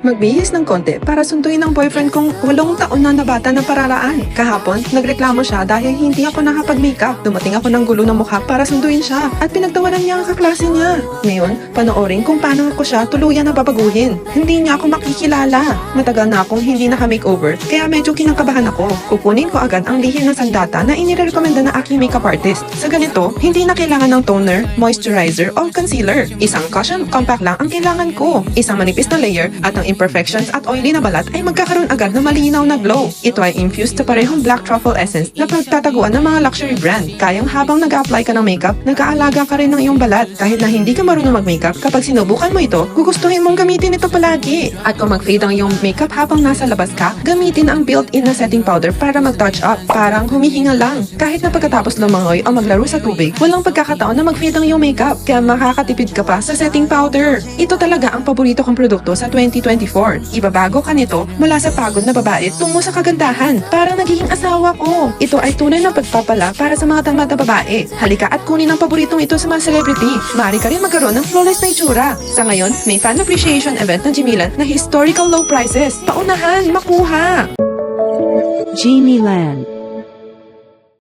Magbihis ng konti para sunduin ang boyfriend kong 8 taon na bata ng pararaan. Kahapon, nagreklamo siya dahil hindi ako nakapag-makeup. Dumating ako ng gulo ng mukha para sunduin siya at pinagtawanan niya ang kaklase niya. Ngayon, panoorin kung paano ako siya tuluyan na babaguhin. Hindi niya ako makikilala. Matagal na akong hindi naka-makeover kaya medyo kinakabahan ako. Kukunin ko agad ang lihim ng sandata na inirekomenda ng aking makeup artist. Sa ganito, hindi na kailangan ng toner, moisturizer o concealer. Isang cushion compact lang ang kailangan ko. Isang manipis na layer at ang imperfections at oily na balat ay magkakaroon agad ng malinaw na glow. Ito ay infused sa parehong black truffle essence na pagtataguan ng mga luxury brand. Kayang habang nag-apply ka ng makeup, nag-aalaga ka rin ng iyong balat. Kahit na hindi ka marunong mag-makeup, kapag sinubukan mo ito, gugustuhin mong gamitin ito palagi. At kung mag-fade ang iyong makeup habang nasa labas ka, gamitin ang built-in na setting powder para mag-touch up. Parang humihinga lang. Kahit na pagkatapos lumangoy o maglaro sa tubig, walang pagkakataon na mag-fade ang iyong makeup. Kaya makakatipid ka pa sa setting powder. Ito talaga ang paborito kong produkto sa 2024. Ibabago ka nito mula sa pagod na babae tungo sa kagandahan. Parang nagiging asawa ko. Ito ay tunay na pagpapala para sa mga tamad na babae. Halika at kunin ang paboritong ito sa mga celebrity. Maaari ka rin magkaroon ng flawless na itsura. Sa ngayon, may fan appreciation event ng Jimilan na historical low prices. Paunahan, makuha! Genie Land.